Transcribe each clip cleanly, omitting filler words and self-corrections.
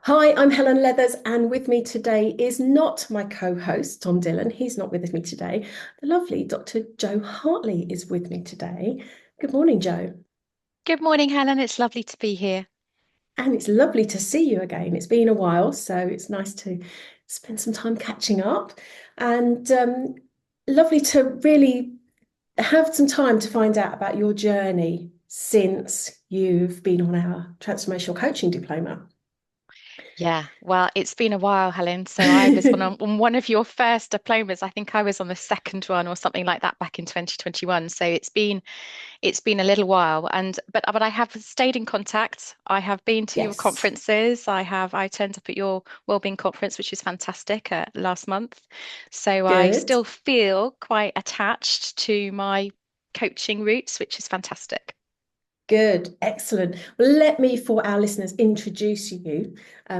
Hi, I'm Helen Leathers, and with me today is not my co-host, Tom Dillon. He's not with me today. The lovely Dr. Jo Hartley is with me today. Good morning, Jo. Good morning, Helen. It's lovely to be here. And it's lovely to see you again. It's been a while, so it's nice to spend some time catching up and lovely to really have some time to find out about your journey since you've been on our transformational coaching diploma. Yeah, well, it's been a while, Helen. So I was on one of your first diplomas. I think I was on the second one or something like that back in 2021. So it's been a little while. But I have stayed in contact. I have been to your Yes, conferences. I turned up at your wellbeing conference, which was fantastic last month. So I good. still feel quite attached to my coaching roots, which is fantastic. Good, excellent. Well, let me, for our listeners, introduce you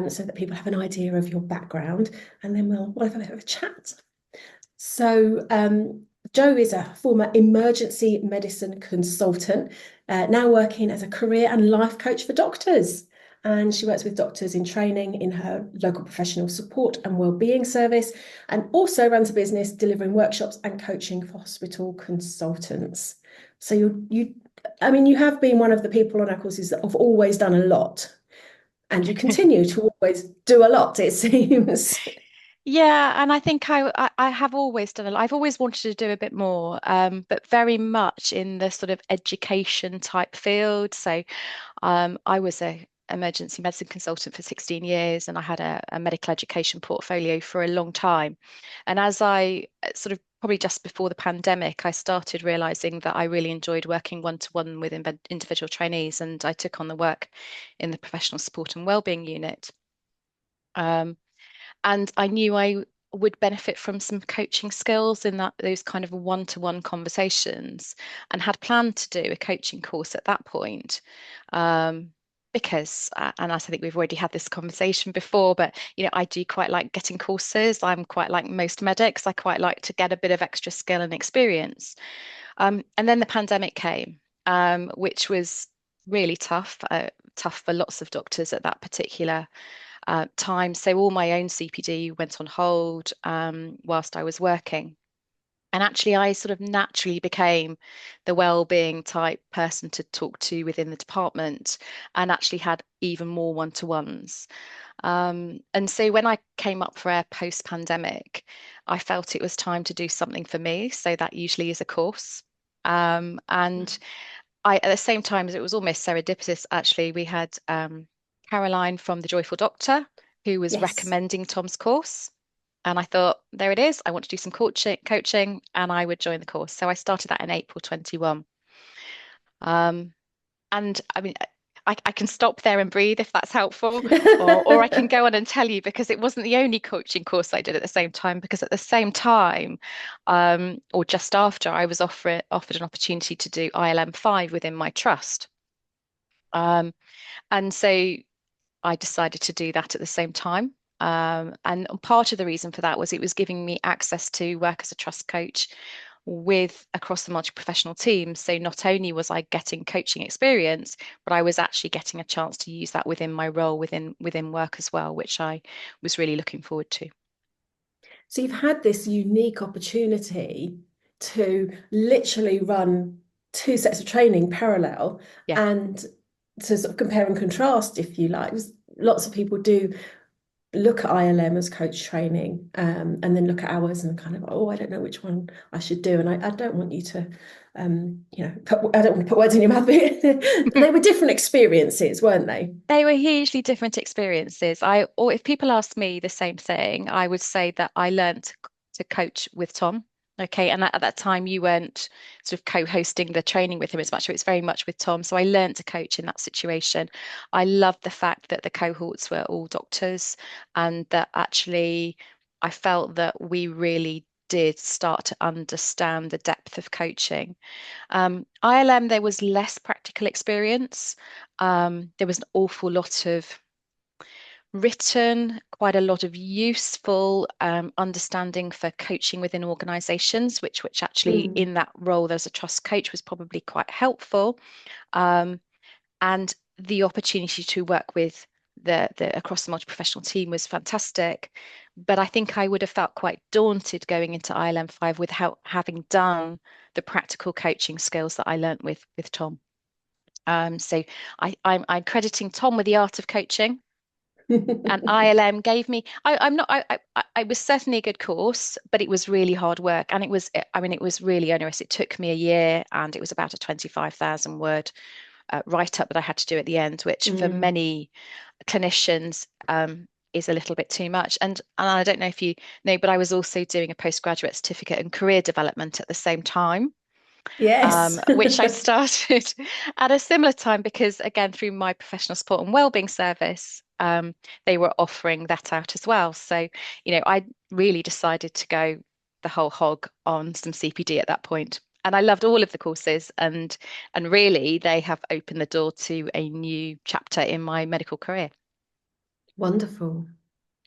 so that people have an idea of your background, and then we'll have a bit of a chat. So, Jo is a former emergency medicine consultant, now working as a career and life coach for doctors. And she works with doctors in training in her local professional support and wellbeing service, and also runs a business delivering workshops and coaching for hospital consultants. So I mean, you have been one of the people on our courses that have always done a lot, and you continue to always do a lot, it seems. Yeah, and I think I have always done a lot. I've always wanted to do a bit more, but very much in the sort of education type field. So I was a emergency medicine consultant for 16 years, and I had a medical education portfolio for a long time. And as I sort of probably just before the pandemic, I started realizing that I really enjoyed working one-to-one with individual trainees, and I took on the work in the professional support and wellbeing unit. Um, and I knew I would benefit from some coaching skills in that those kind of one-to-one conversations, and had planned to do a coaching course at that point. Because, and I think we've already had this conversation before, but I do quite like getting courses. I'm quite like most medics. I quite like to get a bit of extra skill and experience. And then the pandemic came, which was really tough for lots of doctors at that particular time. So all my own CPD went on hold whilst I was working. And actually, I sort of naturally became the well-being type person to talk to within the department, and actually had even more one-to-ones. And so when I came up for air post-pandemic, I felt it was time to do something for me. So that usually is a course. And I, at the same time as it was almost serendipitous, actually, we had Caroline from the Joyful Doctor who was Yes. recommending Tom's course. And I thought, there it is. I want to do some coaching, and I would join the course. So I started that in April 21. Um, and I mean, I can stop there and breathe if that's helpful, or I can go on and tell you, because it wasn't the only coaching course I did at the same time. Because at the same time, or just after, I was offered an opportunity to do ILM 5 within my trust. Um, and so I decided to do that at the same time. And part of the reason for that was it was giving me access to work as a trust coach with across the multi-professional team. So not only was I getting coaching experience, but I was actually getting a chance to use that within my role within work as well, which I was really looking forward to. So you've had this unique opportunity to literally run two sets of training parallel Yeah. and to sort of compare and contrast, if you like. Lots of people do look at ILM as coach training and then look at ours and kind of, oh, I don't know which one I should do. And I don't want you to, I don't want to put words in your mouth, but they were different experiences, weren't they? They were hugely different experiences. Or if people ask me the same thing, I would say that I learned to coach with Tom. Okay, and at that time you weren't sort of co-hosting the training with him as much. It was very much with Tom. So I learned to coach in that situation. I loved the fact that the cohorts were all doctors, and that actually I felt that we really did start to understand the depth of coaching. ILM, there was less practical experience. There was an awful lot of written, quite a lot of useful understanding for coaching within organizations, which actually Mm. in that role as a trust coach was probably quite helpful. Um, and the opportunity to work with the across the multi-professional team was fantastic. But I think I would have felt quite daunted going into ILM5 without having done the practical coaching skills that I learnt with Tom. So I'm crediting Tom with the art of coaching, and ILM gave me. I'm not. I was certainly a good course, but it was really hard work, and it was. I mean, it was really onerous. It took me a year, and it was about a 25,000 word write up that I had to do at the end, which for Mm. many clinicians is a little bit too much. And I don't know if you know, but I was also doing a postgraduate certificate in career development at the same time, Yes. which I started at a similar time because, again, through my professional support and wellbeing service, they were offering that out as well. So, I really decided to go the whole hog on some CPD at that point. And I loved all of the courses, and really they have opened the door to a new chapter in my medical career. Wonderful.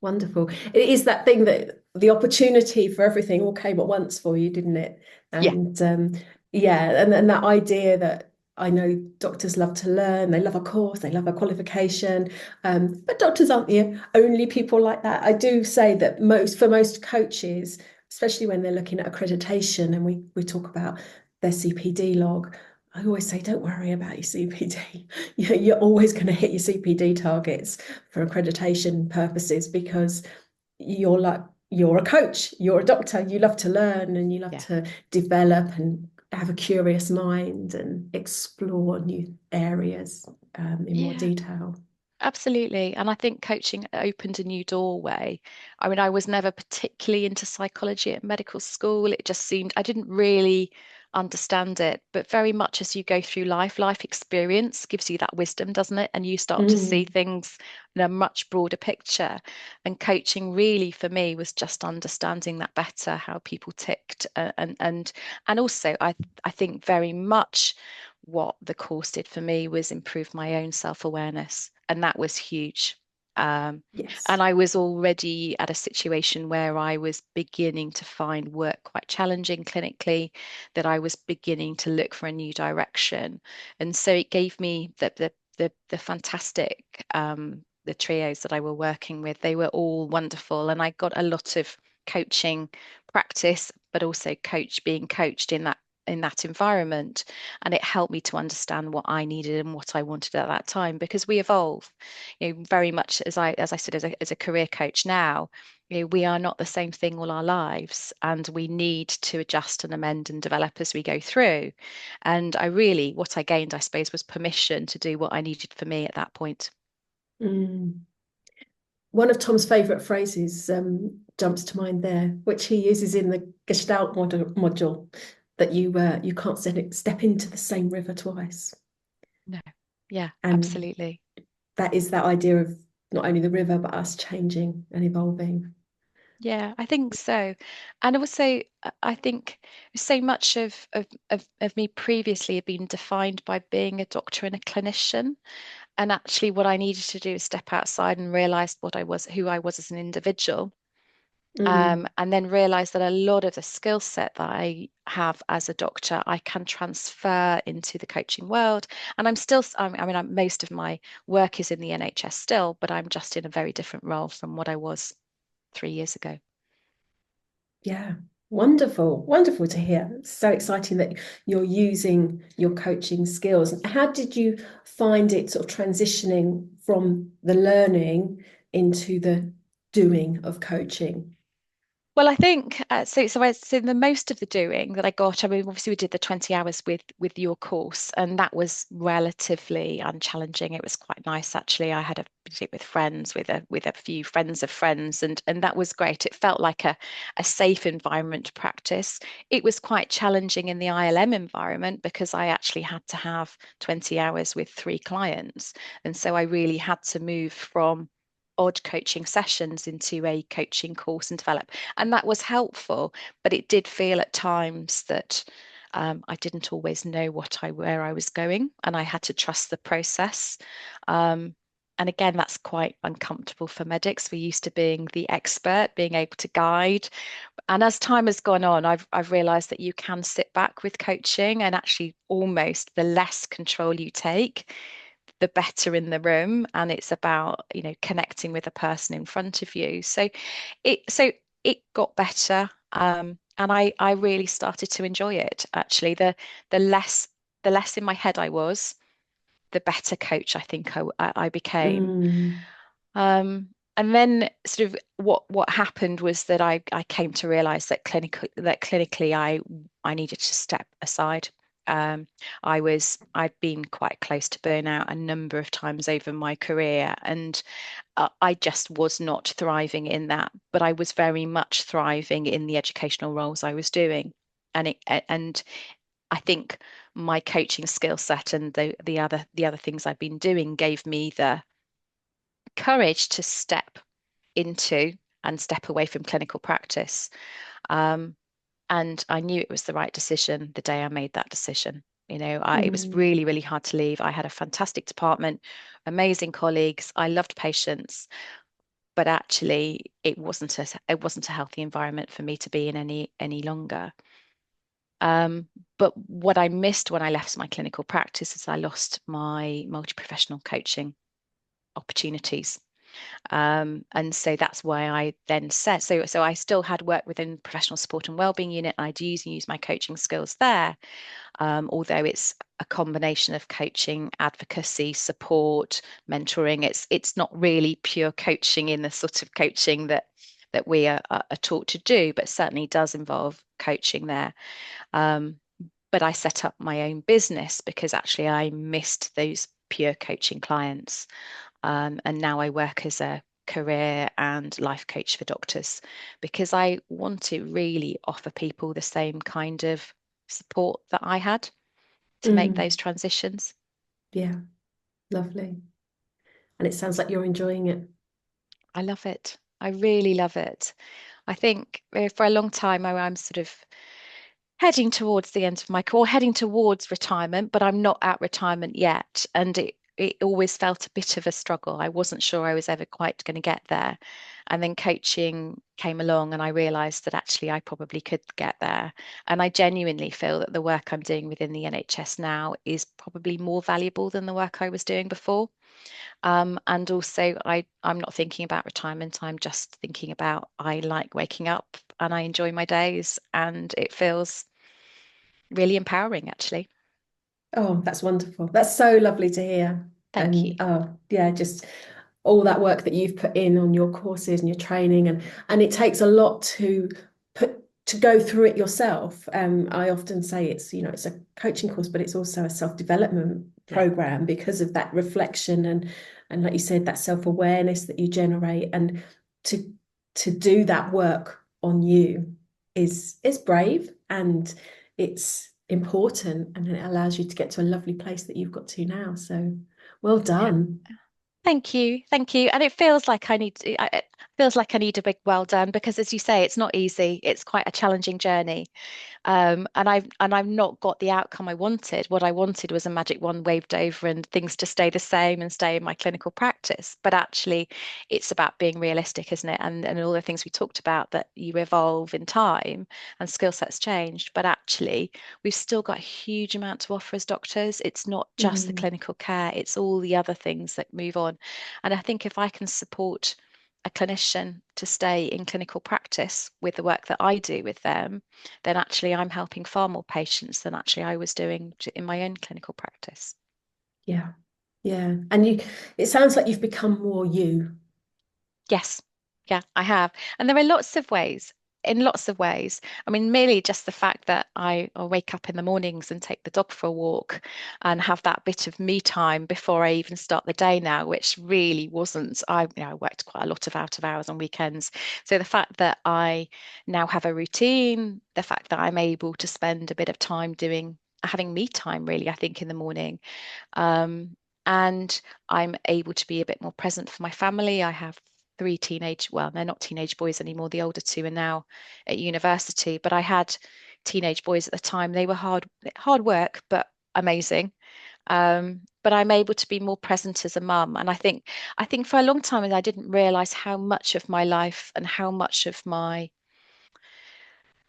Wonderful. It is that thing that the opportunity for everything all came at once for you, didn't it? Yeah, And yeah, and that idea that I know doctors love to learn, they love a course, they love a qualification, but doctors aren't the only people like that. I do say that for most coaches, especially when they're looking at accreditation and we talk about their CPD log, I always say, don't worry about your CPD. You're always going to hit your CPD targets for accreditation purposes because you're a coach, you're a doctor, you love to learn and you love yeah. to develop and have a curious mind and explore new areas in more Yeah. detail. Absolutely. And I think coaching opened a new doorway. I mean, I was never particularly into psychology at medical school. It just seemed I didn't really understand it. But very much as you go through life experience gives you that wisdom, doesn't it? And you start to see Mm, things in a much broader picture. And coaching really for me was just understanding that better, how people ticked. And also I think very much what the course did for me was improve my own self-awareness, and that was huge. Um, yes. and I was already at a situation where I was beginning to find work quite challenging clinically, that I was beginning to look for a new direction. And so it gave me the fantastic the trios that I were working with. They were all wonderful, and I got a lot of coaching practice, but also being coached in that environment, and it helped me to understand what I needed and what I wanted at that time, because we evolve, very much as I said, as a career coach now, we are not the same thing all our lives, and we need to adjust and amend and develop as we go through. And what I gained, I suppose, was permission to do what I needed for me at that point. Mm. One of Tom's favourite phrases jumps to mind there, which he uses in the Gestalt module, that you can't step into the same river twice. No. Yeah, And absolutely. that is that idea of not only the river, but us changing and evolving. Yeah, I think so. And also, I think so much of me previously had been defined by being a doctor and a clinician. And actually, what I needed to do is step outside and realize who I was as an individual. Mm, And then realize that a lot of the skill set that I have as a doctor, I can transfer into the coaching world. And I'm still, I mean, most of my work is in the NHS still, but I'm just in a very different role from what I was 3 years ago. yeah, wonderful, wonderful to hear. It's so exciting that you're using your coaching skills. How did you find it sort of transitioning from the learning into the doing of coaching? Well, I think so the most of the doing that I got, I mean, obviously we did the 20 hours with your course, and that was relatively unchallenging. It was quite nice actually. I had did it with friends, with a few friends of friends, and that was great. It felt like a safe environment to practice. It was quite challenging in the ILM environment because I actually had to have 20 hours with 3 clients. And so I really had to move from odd coaching sessions into a coaching course and develop. And that was helpful, but it did feel at times that I didn't always know where I was going, and I had to trust the process. Um, and again, that's quite uncomfortable for medics. We're used to being the expert, being able to guide. And as time has gone on, I've realized that you can sit back with coaching, and actually almost the less control you take, the better in the room, and it's about, connecting with the person in front of you. So it got better. And I really started to enjoy it, actually. The less the less in my head I was, the better coach I think I became. Mm, And then sort of what happened was that I came to realize that clinically I needed to step aside. Um, I'd been quite close to burnout a number of times over my career, and I just was not thriving in that, but I was very much thriving in the educational roles I was doing. And I think my coaching skill set and the other things I've been doing gave me the courage to step into and step away from clinical practice. Um, and I knew it was the right decision the day I made that decision. It was mm, really, really hard to leave. I had a fantastic department, amazing colleagues. I loved patients, but actually, it wasn't a healthy environment for me to be in any longer. Um, but what I missed when I left my clinical practice is I lost my multi-professional coaching opportunities. And so that's why I then said, so I still had work within professional support and wellbeing unit. I'd use my coaching skills there, although it's a combination of coaching, advocacy, support, mentoring. It's not really pure coaching in the sort of coaching that we are taught to do, but certainly does involve coaching there. Um, but I set up my own business because actually I missed those pure coaching clients. And now I work as a career and life coach for doctors because I want to really offer people the same kind of support that I had to make those mm. transitions. Yeah, lovely. And it sounds like you're enjoying it. I love it. I really love it. I think for a long time I'm sort of heading towards the end of my career, heading towards retirement, but I'm not at retirement yet. And it always felt a bit of a struggle. I wasn't sure I was ever quite going to get there. And then coaching came along, and I realized that actually I probably could get there. And I genuinely feel that the work I'm doing within the NHS now is probably more valuable than the work I was doing before. And also, I'm not thinking about retirement. I'm just thinking about I like waking up and I enjoy my days, and it feels really empowering, actually. Oh, that's wonderful. That's so lovely to hear. Thank you. And yeah, just all that work that you've put in on your courses and your training, and it takes a lot to go through it yourself. I often say it's a coaching course, but it's also a self-development Yeah. program because of that reflection and like you said, that self-awareness that you generate, and to to do that work on you is brave, and it's important, and it allows you to get to a lovely place that you've got to now. So well Yeah. done. Thank you. Thank you. And it feels like it feels like I need a big well done because, as you say, it's not easy. It's quite a challenging journey. And I've not got the outcome I wanted. What I wanted was a magic wand waved over and things to stay the same and stay in my clinical practice. But actually, it's about being realistic, isn't it? And all the things we talked about, that you evolve in time and skill sets changed. But actually, we've still got a huge amount to offer as doctors. It's not just the Mm, clinical care, it's all the other things that move on. And I think if I can support a clinician to stay in clinical practice with the work that I do with them, then actually I'm helping far more patients than actually I was doing in my own clinical practice. yeah, yeah. And it sounds like you've become more you. Yes, yeah, I have. And there are lots of ways, in lots of ways. I mean, merely just the fact that I wake up in the mornings and take the dog for a walk and have that bit of me time before I even start the day now, which really wasn't, I worked quite a lot of out of hours on weekends. So the fact that I now have a routine, the fact that I'm able to spend a bit of time having me time really, I think, in the morning. And I'm able to be a bit more present for my family. I have three well, they're not teenage boys anymore. The older two are now at university, but I had teenage boys at the time. They were hard work, but amazing. But I'm able to be more present as a mum. And I think for a long time I didn't realize how much of my life and how much of my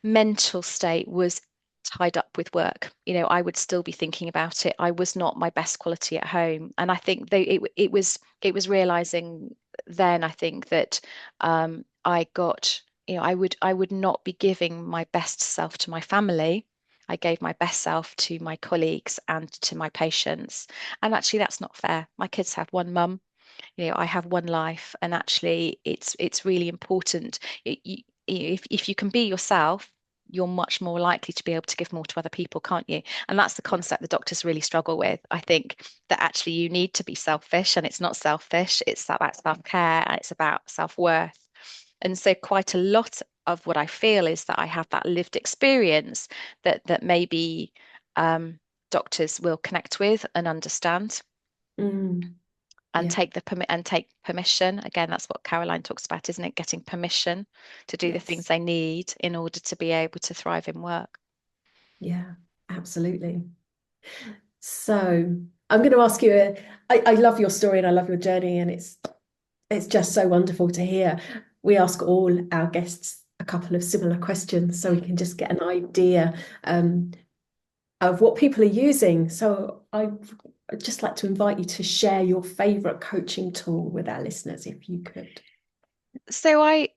mental state was tied up up with work. I would still be thinking about it. I was not my best quality at home. And I think it was realizing then, I think that I got, I would not be giving my best self to my family. I gave my best self to my colleagues and to my patients. And actually, that's not fair. My kids have one mum, I have one life, and actually it's really important. If you can be yourself, you're much more likely to be able to give more to other people, can't you? And that's the Yeah. concept the doctors really struggle with. I think that actually you need to be selfish, and it's not selfish, it's about self-care and it's about self-worth. And so quite a lot of what I feel is that I have that lived experience that maybe doctors will connect with and understand Mm, and yeah. take permission. Again, that's what Caroline talks about, isn't it? Getting permission to do the things Yes. they need in order to be able to thrive in work. Yeah, absolutely. So I'm going to ask you I love your story and I love your journey, and it's just so wonderful to hear. We ask all our guests a couple of similar questions so we Mm. can just get an idea of what people are using. So I'd just like to invite you to share your favorite coaching tool with our listeners, if you could. So I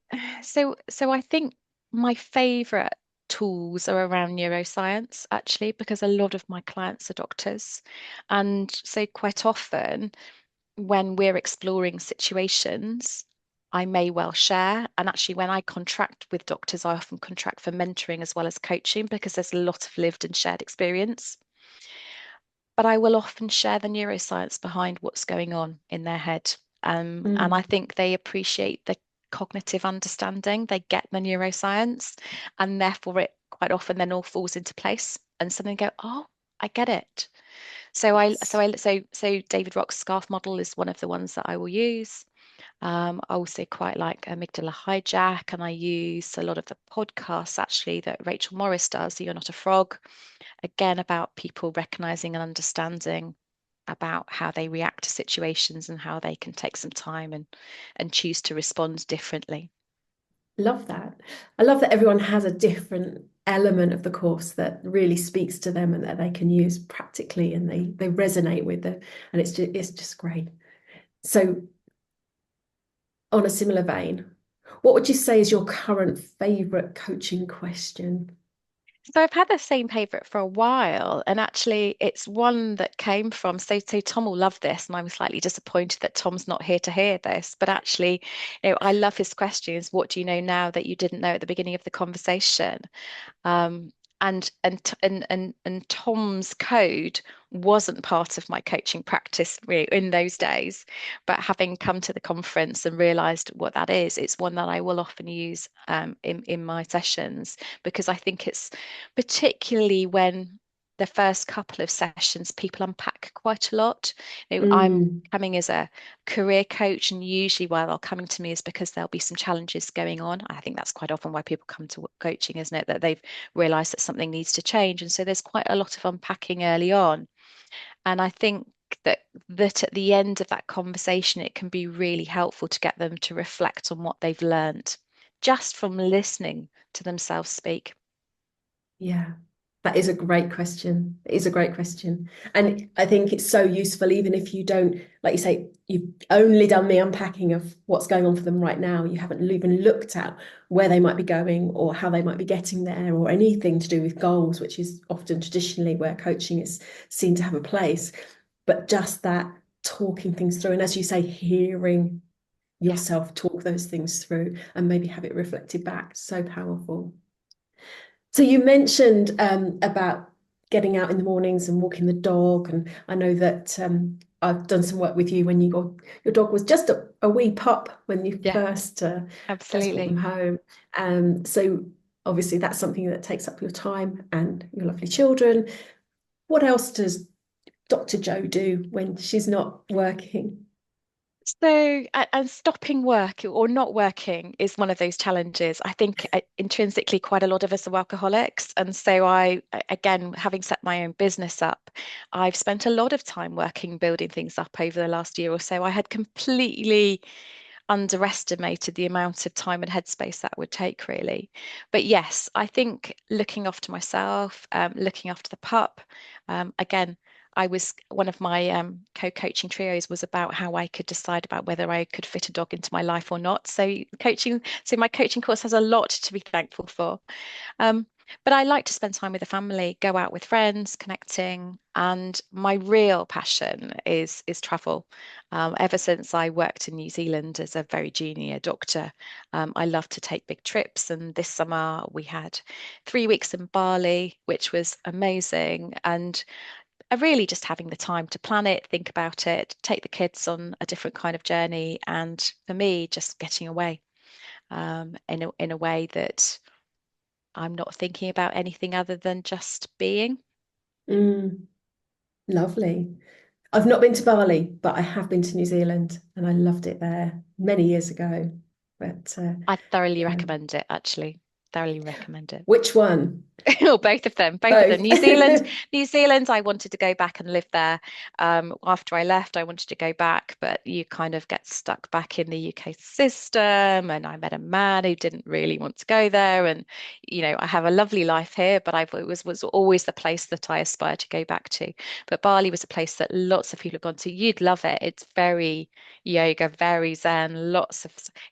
so I think my favorite tools are around neuroscience, actually, because a lot of my clients are doctors. And so quite often when we're exploring situations, I may well share. And actually, when I contract with doctors, I often contract for mentoring as well as coaching because there's a lot of lived and shared experience. But I will often share the neuroscience behind what's going on in their head. And I Mm, think they appreciate the cognitive understanding, they get the neuroscience, and therefore it quite often then all falls into place. And suddenly go, oh, I get it. So I so yes. I so David Rock's scarf model is one of the ones that I will use. I also quite like amygdala hijack, and I use a lot of the podcasts actually that Rachel Morris does. So You're Not a Frog, again about people recognizing and understanding about how they react to situations and how they can take some time and choose to respond differently. Love that. I love that everyone has a different element of the course that really speaks to them and that they can use practically and they resonate with it. And it's just great. So on a similar vein, what would you say is your current favorite coaching question? So I've had the same favorite for a while, and actually it's one that came from, so Tom will love this, and I'm slightly disappointed that Tom's not here to hear this, but actually, I love his questions. What do you know now that you didn't know at the beginning of the conversation? Um, and Tom's code wasn't part of my coaching practice really in those days, but having come to the conference and realised what that is, it's one that I will often use in my sessions because I think it's particularly when the first couple of sessions people unpack quite a lot. I'm Mm, coming as a career coach, and usually why they're coming to me is because there'll be some challenges going on. I think that's quite often why people come to coaching, isn't it? That they've realized that something needs to change. And so there's quite a lot of unpacking early on. And I think that at the end of that conversation, it can be really helpful to get them to reflect on what they've learned just from listening to themselves speak. yeah. That is a great question. It is a great question. And I think it's so useful, even if you don't, like you say, you've only done the unpacking of what's going on for them right now. You haven't even looked at where they might be going or how they might be getting there or anything to do with goals, which is often traditionally where coaching is seen to have a place. But just that talking things through. And as you say, hearing Yeah. yourself talk those things through and maybe have it reflected back. So powerful. So you mentioned about getting out in the mornings and walking the dog, and I know that I've done some work with you when your dog was just a wee pup when you Yeah, first brought them absolutely. home. So obviously that's something that takes up your time and your lovely children. What else does Dr. Jo do when she's not working? So, and stopping work or not working is one of those challenges. I think intrinsically, quite a lot of us are workaholics. And so, again, having set my own business up, I've spent a lot of time working, building things up over the last year or so. I had completely underestimated the amount of time and headspace that would take, really. But yes, I think looking after myself, looking after the pup, again, I was one of my co-coaching trios was about how I could decide about whether I could fit a dog into my life or not. So my coaching course has a lot to be thankful for. Um, but I like to spend time with the family, go out with friends, connecting, and my real passion is travel. Ever since I worked in New Zealand as a very junior doctor, I love to take big trips. And this summer we had 3 weeks in Bali, which was amazing. And really just having the time to plan it, think about it, take the kids on a different kind of journey, and for me, just getting away in a way that I'm not thinking about anything other than just being. Mm, lovely. I've not been to Bali, but I have been to New Zealand and I loved it there many years ago. But I thoroughly yeah. recommend it, actually. Thoroughly recommend it. Which one? Or both of them, both of them. Both. New Zealand, I wanted to go back and live there. After I left, I wanted to go back, but you kind of get stuck back in the UK system. And I met a man who didn't really want to go there. And, I have a lovely life here, but was always the place that I aspired to go back to. But Bali was a place that lots of people have gone to. You'd love it. It's very yoga, very zen,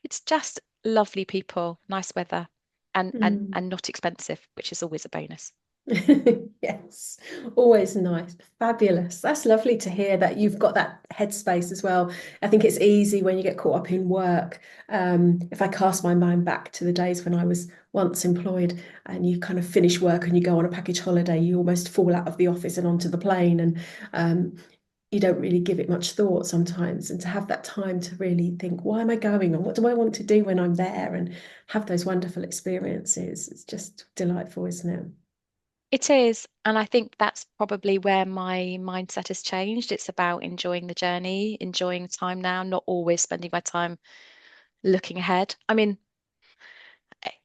it's just lovely people, nice weather and and Mm. and not expensive, which is always a bonus. Yes, always nice. Fabulous. That's lovely to hear that you've got that headspace as well. I think it's easy when you get caught up in work. If I cast my mind back to the days when I was once employed and you kind of finish work and you go on a package holiday, you almost fall out of the office and onto the plane, and um, you don't really give it much thought sometimes. And to have that time to really think, why am I going and what do I want to do when I'm there, and have those wonderful experiences, it's just delightful, isn't it? It is, and I think that's probably where my mindset has changed. It's about enjoying the journey, enjoying time now, not always spending my time looking ahead. I mean,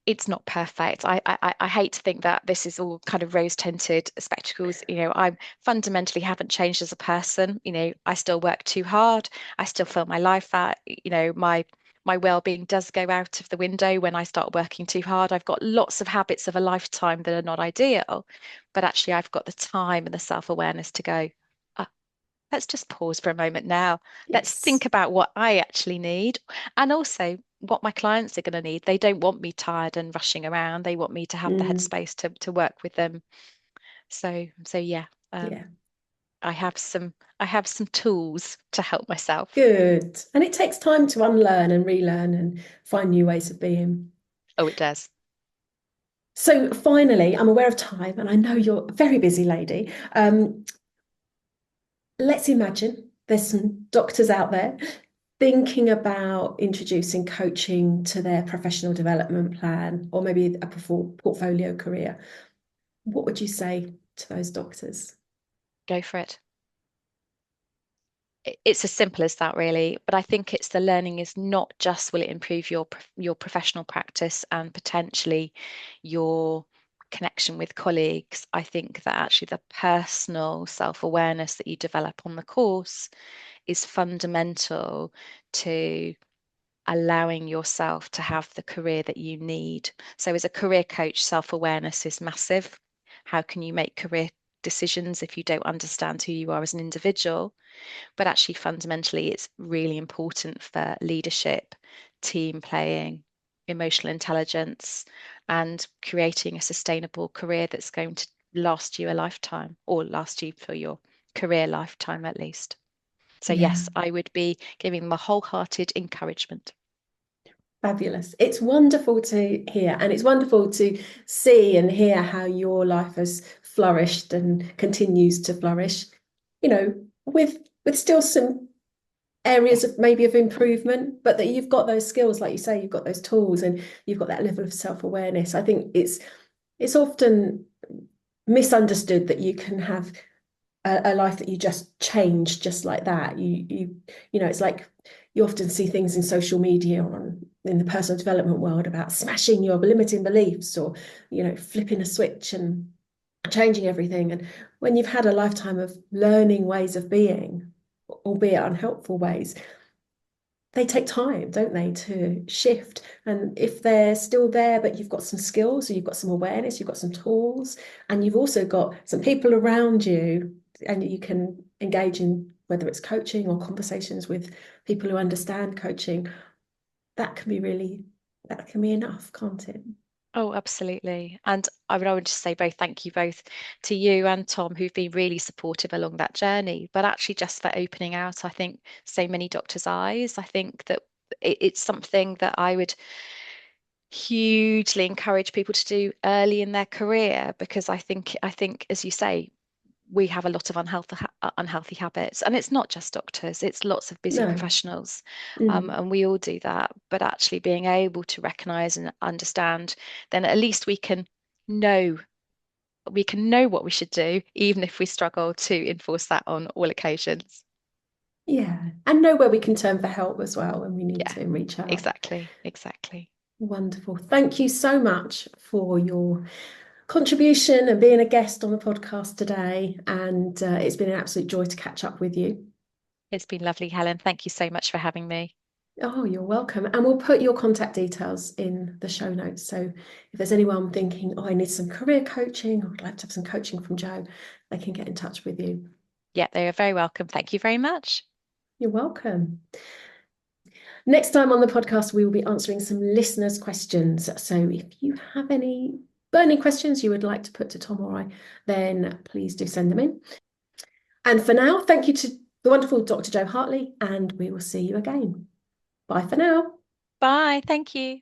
it's not perfect. I hate to think that this is all kind of rose-tinted spectacles. I fundamentally haven't changed as a person. I still work too hard. I still fill my life out. My well-being does go out of the window when I start working too hard. I've got lots of habits of a lifetime that are not ideal, but actually I've got the time and the self-awareness to go, "Uh, let's just pause for a moment now. Let's Yes. think about what I actually need and also what my clients are going to need. They don't want me tired and rushing around. They want me to have the Mm, headspace to work with them. So yeah, yeah. I have some tools to help myself. Good. And it takes time to unlearn and relearn and find new ways of being. Oh, it does. So finally, I'm aware of time and I know you're a very busy lady. Let's imagine there's some doctors out there thinking about introducing coaching to their professional development plan or maybe a portfolio career. What would you say to those doctors? Go for it. It's as simple as that, really. But I think it's the learning is not just will it improve your professional practice and potentially your connection with colleagues. I think that actually the personal self-awareness that you develop on the course is fundamental to allowing yourself to have the career that you need. So, as a career coach, self-awareness is massive. How can you make career decisions if you don't understand who you are as an individual? But actually, fundamentally, it's really important for leadership, team playing, emotional intelligence, and creating a sustainable career that's going to last you a lifetime or last you for your career lifetime at least. So, Yeah. yes, I would be giving them a wholehearted encouragement. Fabulous. It's wonderful to hear, and it's wonderful to see and hear how your life has flourished and continues to flourish, you know, with still some Yeah. areas of maybe of improvement, but that you've got those skills, like you say, you've got those tools and you've got that level of self-awareness. I think it's often misunderstood that you can have a life that you just change just like that. It's like you often see things in social media or in the personal development world about smashing your limiting beliefs or, flipping a switch and changing everything. And when you've had a lifetime of learning ways of being, albeit unhelpful ways, they take time, don't they, to shift. And if they're still there, but you've got some skills, or you've got some awareness, you've got some tools, and you've also got some people around you, and you can engage in whether it's coaching or conversations with people who understand coaching, that can be enough, can't it? Oh, absolutely. And I would just say both thank you both to you and Tom, who've been really supportive along that journey, but actually just for opening out, I think, so many doctors' eyes. I think that it's something that I would hugely encourage people to do early in their career, because I think, as you say, we have a lot of unhealthy habits, and it's not just doctors, it's lots of busy No. professionals, Mm. and we all do that. But actually being able to recognize and understand, then at least know we can know what we should do, even if we struggle to enforce that on all occasions. Yeah. And know where we can turn for help as well when we need Yeah, to, and reach out. exactly. Wonderful. Thank you so much for your contribution and being a guest on the podcast today. And it's been an absolute joy to catch up with you. It's been lovely, Helen. Thank you so much for having me. Oh, you're welcome. And we'll put your contact details in the show notes. So if there's anyone thinking, oh, I need some career coaching, or I'd like to have some coaching from Jo, they can get in touch with you. Yeah, they are very welcome. Thank you very much. You're welcome. Next time on the podcast, we will be answering some listeners' questions. So if you have any burning questions you would like to put to Tom or I, then please do send them in. And for now, thank you to the wonderful Dr. Jo Hartley, and we will see you again. Bye for now. Bye. Thank you.